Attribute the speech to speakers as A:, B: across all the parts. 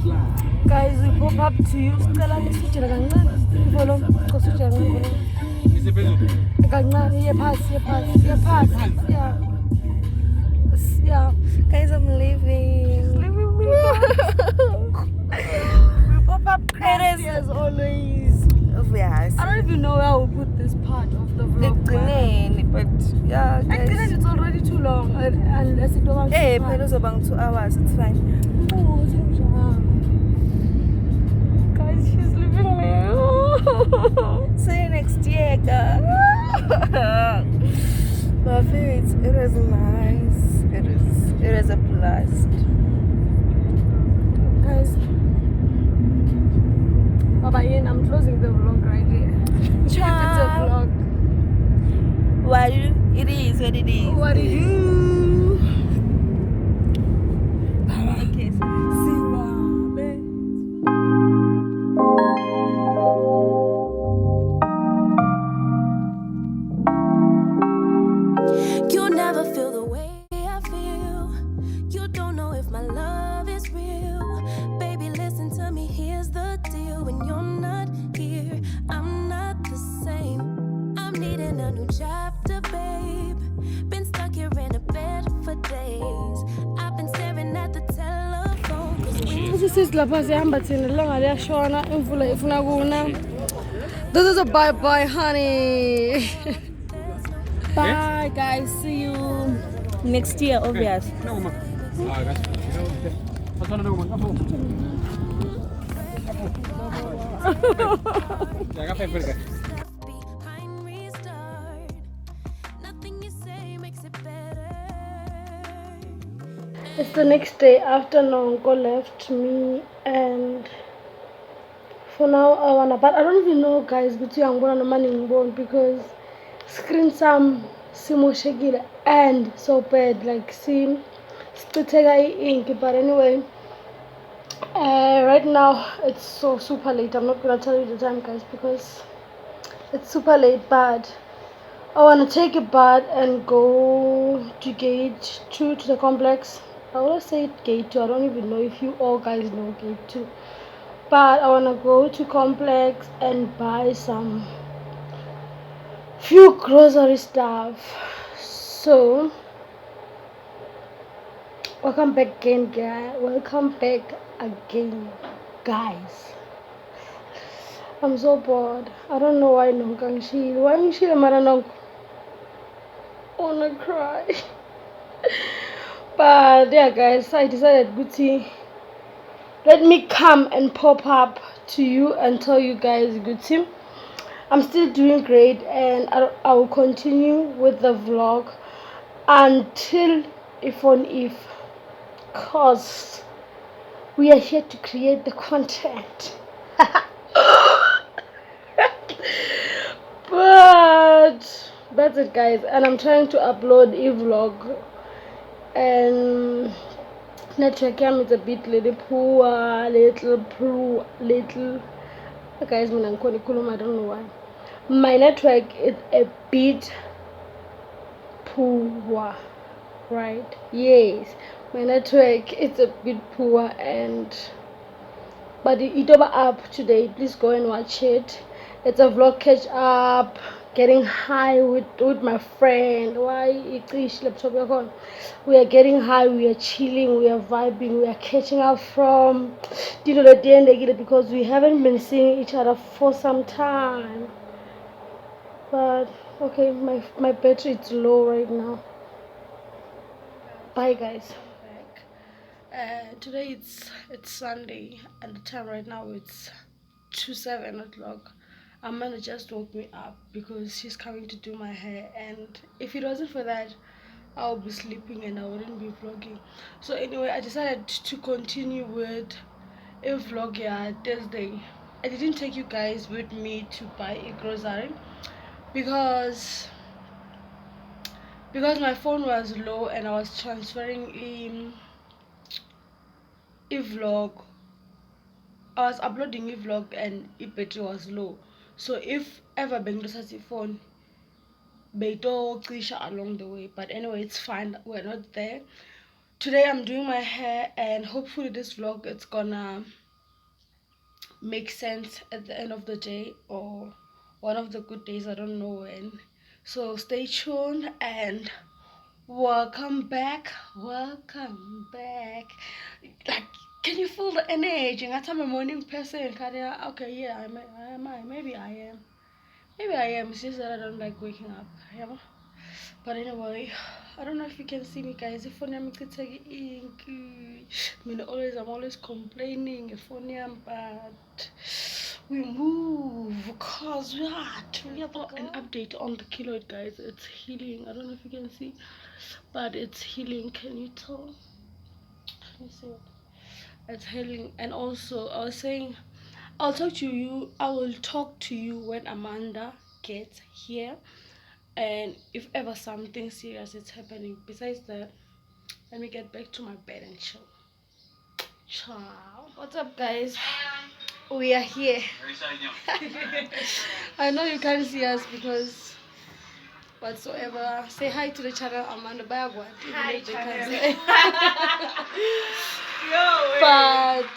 A: Guys, we pop up to you. Stella nisijela kancane. Ivolo kosijela kancane. Kancane ye pass. Yeah. Yeah. Guys, I'm leaving. She's leaving me. We pop up crazy as always.
B: Yes.
A: I don't even know where I will put this part of the vlog.
B: But yeah, guys.
A: It's already too long. Unless it was.
B: Hey, it's about 2 hours. It's fine.
A: Oh, guys, she's leaving me.
B: See you next year, guys. But it was nice. It is a blast.
A: Guys, bye-bye. I'm closing the vlog right here. It's a vlog.
B: Well, it is what it is.
A: What it is.
B: Okay, so see you.
C: You never feel the way I feel. You don't know if my love is real. Baby, listen to me, here's the deal. When you're not here, I'm not the same. I'm needing a new chapter, babe. Been stuck here in a bed for days. I've been staring at the telephone.
A: This is lapha sihamba thina ilanga liyashona imvula ifuna kuna. This is a bye honey. Bye guys, see you
B: Next year, obvious.
C: Behind restart. Nothing you say makes it better.
A: It's the next day after Nongo left me, and for now I wanna, but I don't even know guys between Angola and Manning because screen some simoshekile and so bad, like see still ink. But anyway, right now it's so super late. I'm not gonna tell you the time guys because it's super late, but I wanna take a bath and go to gate 2 to the complex. I always say gate 2. I don't even know if you all guys know gate 2, but I wanna go to complex and buy some few grocery stuff. So welcome back again, guys. Welcome back again, guys. I'm so bored. I don't know why no Nongangshil. Why Ngshil Maranong? I wanna cry. But yeah, guys, I decided, Guti, let me come and pop up to you and tell you guys, Guti, I'm still doing great, and I will continue with the vlog until if cause we are here to create the content. But that's it guys, and I'm trying to upload a vlog, and network cam is a bit little poor, little guys, I don't know why my network is a bit poor, right? Yes, my network is a bit poor, and but it over up today. Please go and watch it. It's a vlog catch up, getting high with my friend. Why laptop yakho? We are getting high, we are chilling, we are vibing, we are catching up from at the end because we haven't been seeing each other for some time. But okay, my battery is low right now. Bye guys. Today it's Sunday, and the time right now it's 7 o'clock. Amanda just woke me up because she's coming to do my hair, and if it wasn't for that, I'll be sleeping and I wouldn't be vlogging. So anyway, I decided to continue with a vlog here Thursday. I didn't take you guys with me to buy a grocery because my phone was low and I was transferring in a vlog. I was uploading a vlog and the battery was low. So if ever Bengdosati phone Beto Krisha along the way. But anyway, it's fine. We're not there. today I'm doing my hair, and hopefully this vlog it's gonna make sense at the end of the day or one of the good days, I don't know when. So stay tuned and welcome back. Like, can you feel the energy? I'm a morning person. Okay, yeah, maybe I am. Maybe I am. It's just that I don't like waking up. Yeah. But anyway, I don't know if you can see me, guys. If I'm always complaining. If but we move because we have an update on the keloid, guys. It's healing. I don't know if you can see, but it's healing. Can you tell? Can you see it? It's healing. And also, I was saying, I will talk to you when Amanda gets here, and if ever something serious is happening. Besides that, let me get back to my bed and chill. Ciao. What's up, guys? We are here. I know you can't see us because whatsoever. Say hi to the channel, Amanda Bagwa. Hi, channel. But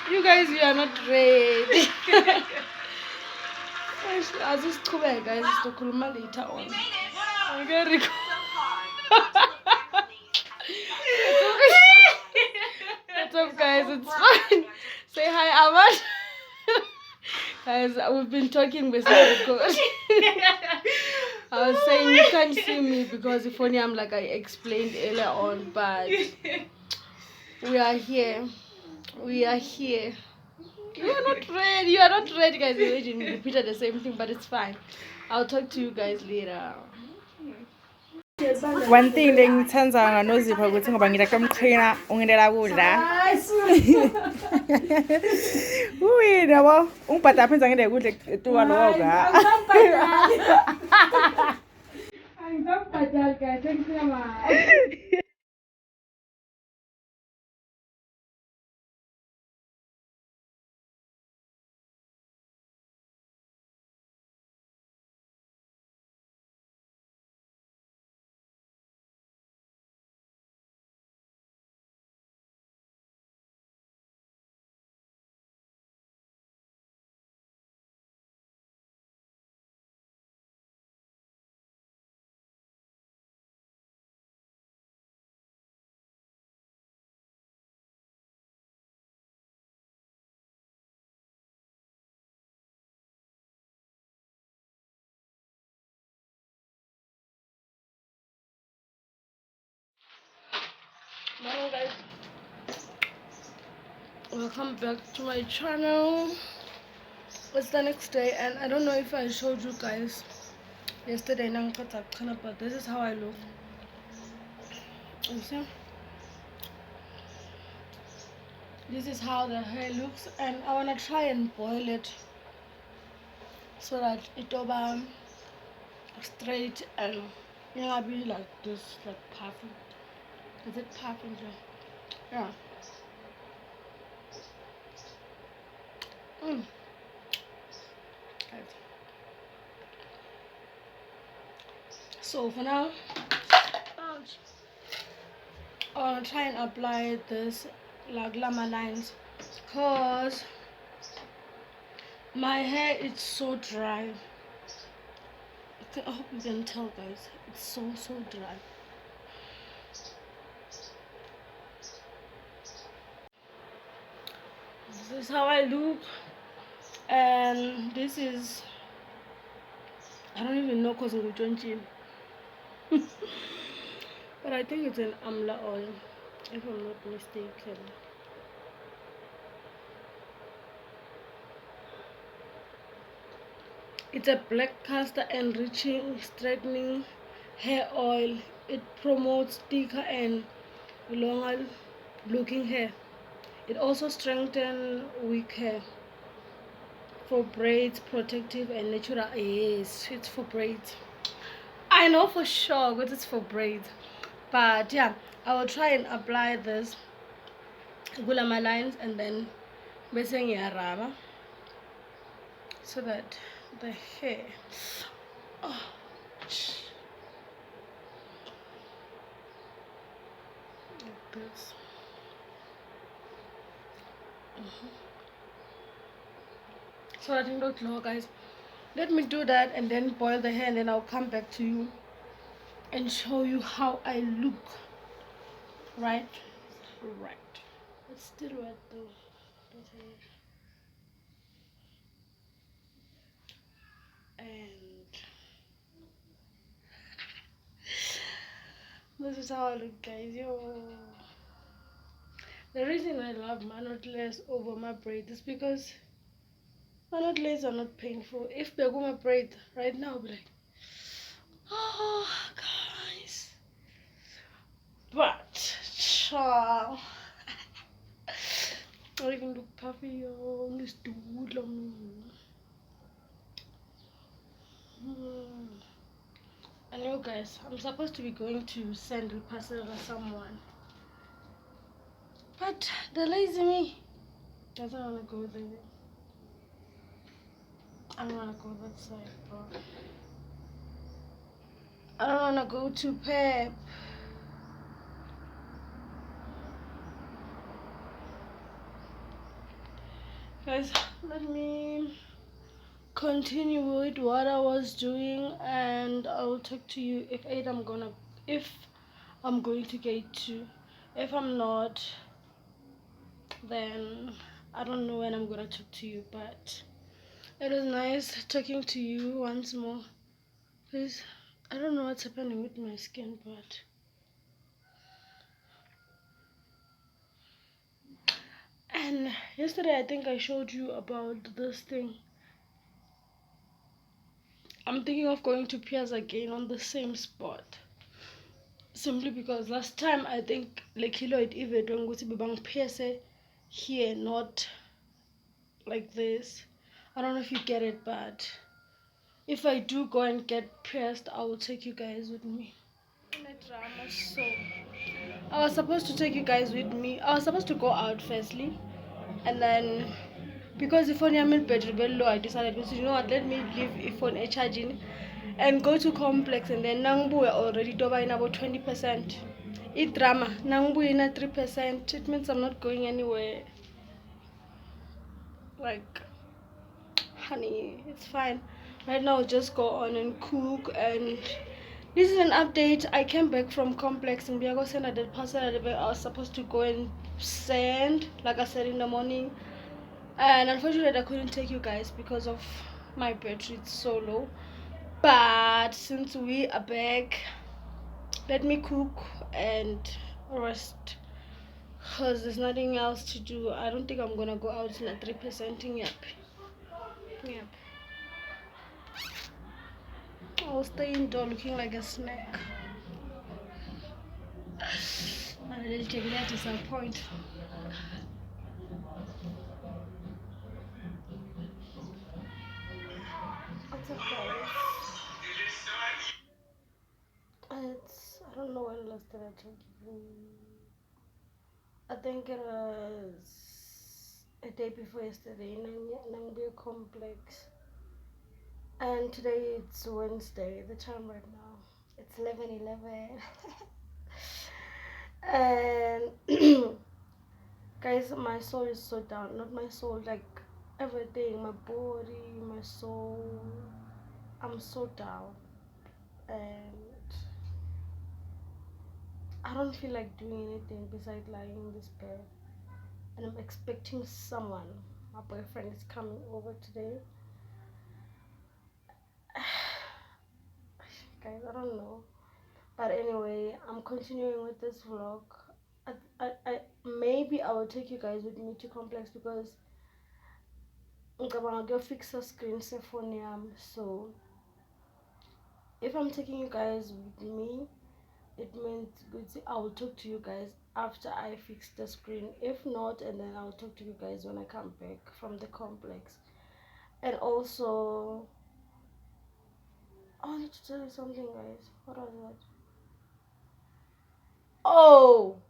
A: you guys, you are not ready. I'll just come back, guys. It's the Kuluma later on. I'm gonna record. What's up, guys? It's fine. Say hi, Ahmad. Guys, we've been talking before record. I was saying you can't see me because if only I'm like I explained earlier on, but we are here. We are here. You are not ready. You are not ready, guys. Imagine we repeated the same thing, but it's fine. I'll talk to you guys later.
B: One thing ngithanda nganozipha ukuthi ngoba ngilakamqhina ungilela kudla. Uyi yabo ungibhada phenza ngile kudla etuwa lo ga.
A: Angibhadali guys, ngiyama. Hello guys, welcome back to my channel. It's the next day, and I don't know if I showed you guys yesterday, but this is how I look. You see? This is how the hair looks, and I wanna try and boil it so that it will be straight and be like this, like perfect. Is it perfect? Yeah. Mm. Right. So for now, I want to try and apply this like llama lines, cause my hair is so dry. I hope you can tell, guys. It's so dry. This is how I look, and this is, I don't even know cause I'm changing. But I think it's an amla oil, if I'm not mistaken. It's a black castor enriching straightening hair oil. It promotes thicker and longer looking hair. It also strengthens weak hair for braids, protective and natural. Yes, it's for braids. I know for sure but it's for braids. But yeah, I will try and apply this gula my lines and then raba so that the hair this. So I think that's low, guys. Let me do that and then boil the hair, and then I'll come back to you and show you how I look. Right? Right. It's still wet though. And this is how I look, guys. Yo. The reason I love my knotless over my braid is because my knotless are not painful. If they go my braid right now, I'll be like, oh, guys. But, child. I don't even look puffy, yo. This dude, love me. I know, guys, I'm supposed to be going to send a parcel to someone, but the lazy me doesn't want to go there. I don't want to go that side, bro. I don't want to go to Pep. Guys, let me continue with what I was doing, and I'll talk to you if I'm going to gate 2. If I'm not, then I don't know when I'm gonna talk to you, but it was nice talking to you once more. Please, I don't know what's happening with my skin, but and yesterday I think I showed you about this thing. I'm thinking of going to Piazza again on the same spot. Simply because last time I think like keloid even don't go to bang pierce here, not like this. I don't know if you get it, but if I do go and get pierced, I will take you guys with me. Drama, so I was supposed to take you guys with me. I was supposed to go out firstly, and then because the phone I'm in battery low, I decided, you know what, let me leave the phone charging and go to complex, and then Nangbu already over in about 20%. It drama Nangbu in at 3%. It means I'm not going anywhere. Like, honey, it's fine. Right now I'll just go on and cook. And this is an update. I came back from complex and I sent a parcel. I was supposed to go and send, like I said, in the morning, and unfortunately I couldn't take you guys because of my battery. It's so low. But since we are back, let me cook and rest, because there's nothing else to do. I don't think I'm gonna go out in a 3%. Yep. I'll stay indoor looking like a snack. And I'll take that to some point. What's up, guys? I don't know when last did I told you. I think it was a day before yesterday in Nangbe complex. And today it's Wednesday. The time right now, it's 11:11. And guys, my soul is so down. Not my soul, like everything, my body, my soul. I'm so down, and I don't feel like doing anything besides lying in this bed. And I'm expecting someone. My boyfriend is coming over today. Guys, I don't know. But anyway, I'm continuing with this vlog. Maybe I will take you guys with me to complex because I'm gonna fix a screen phone. So if I'm taking you guys with me, it means I will talk to you guys after I fix the screen. If not, and then I'll talk to you guys when I come back from the complex. And also, I wanted to tell you something, guys. What was that? Oh,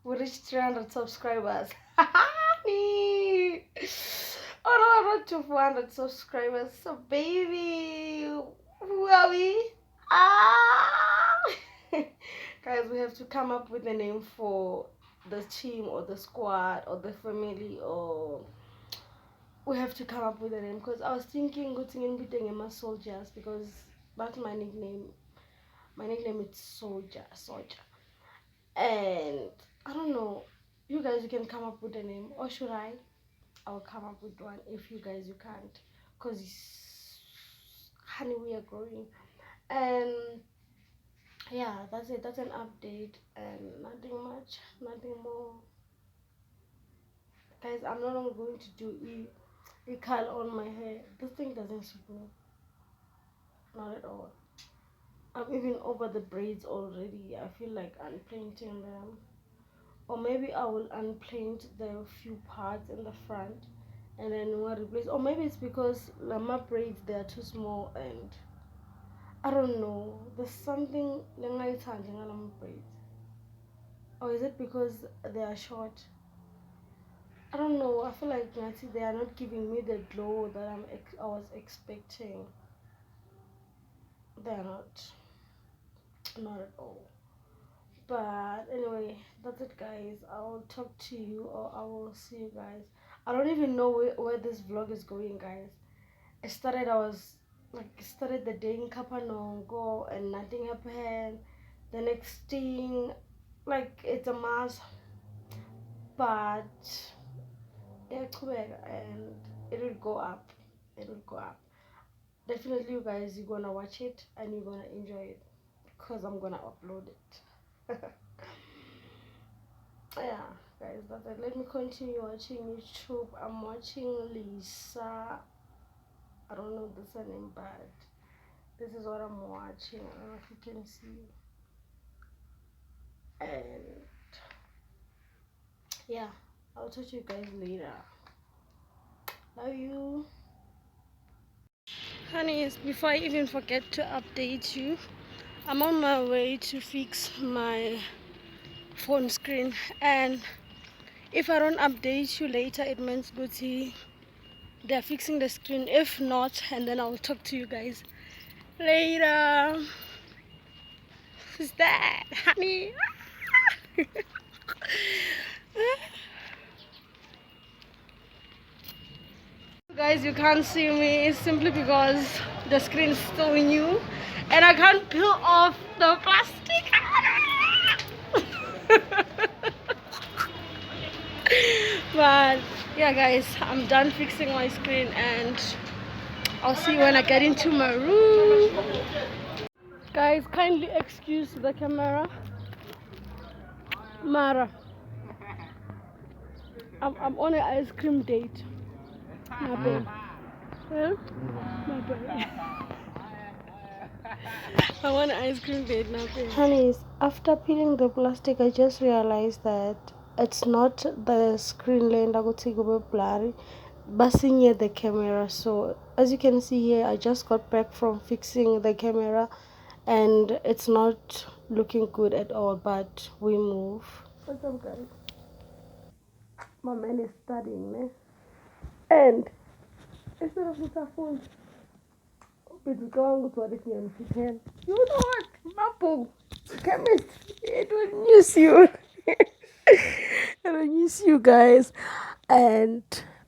A: we reached 300 subscribers. Oh no, not to 400 subscribers. So baby, who are we? Ah! Guys, we have to come up with a name for the team or the squad or the family, or we have to come up with a name. Because I was thinking good my soldiers, because that's my nickname. My nickname is soldier. And I don't know, you guys, you can come up with a name, or should I'll come up with one if you guys you can't, because honey, we are growing. And yeah, that's it. That's an update, and nothing much, nothing more, guys. I'm no longer going to do a curl on my hair. This thing doesn't suit me, not at all. I'm even over the braids already. I feel like unpainting them, or maybe I will unpaint the few parts in the front and then we'll replace, or maybe it's because my braids, they are too small, and I don't know, there's something my braids, or is it because they are short? I don't know. I feel like they are not giving me the glow that I was expecting. They're not at all. But anyway, that's it, guys. I'll talk to you, or I will see you guys. I don't even know where this vlog is going, guys. I was like, started the day in Kapanongo and nothing happened. The next thing, like, it's a mess, but yeah, and it will go up. It will go up. Definitely, you guys, you're gonna watch it and you're gonna enjoy it, because I'm gonna upload it. Yeah, guys, that's it. Let me continue watching YouTube. I'm watching Lisa. I don't know the surname, but this is what I'm watching. I don't know if you can see. And yeah, I'll talk to you guys later. Love you. Honeys, before I even forget to update you, I'm on my way to fix my phone screen, and if I don't update you later, it means Gucci, they're fixing the screen. If not, and then I'll talk to you guys later. Who's that, honey? Guys, you can't see me simply because the screen is so new and I can't peel off the plastic. But yeah, guys, I'm done fixing my screen, and I'll see you when I get into my room. Guys, kindly excuse the camera. Mara, I'm on an ice cream date. My babe. Huh? My babe. I want an ice cream date now, babe. Honeys, after peeling the plastic, I just realized that it's not the screen lane that would go blurry, but near the camera. So as you can see here, I just got back from fixing the camera, and it's not looking good at all, but we move. What's up, guys? My man is studying, man. And instead of his phone, you know what? Mapo, chemist, it will use you. I will use you guys. And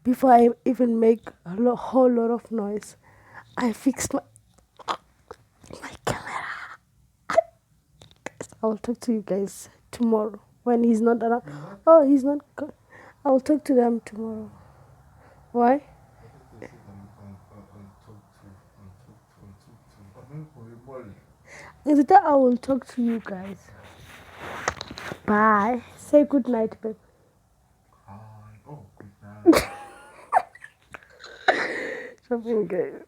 A: before I even make a whole lot of noise, I fixed my camera. I'll talk to you guys tomorrow when he's not around. Oh, he's not. I'll talk to them tomorrow. Why? Is that I will talk to you guys. Bye. Say good night, babe. Oh, good night. Something good.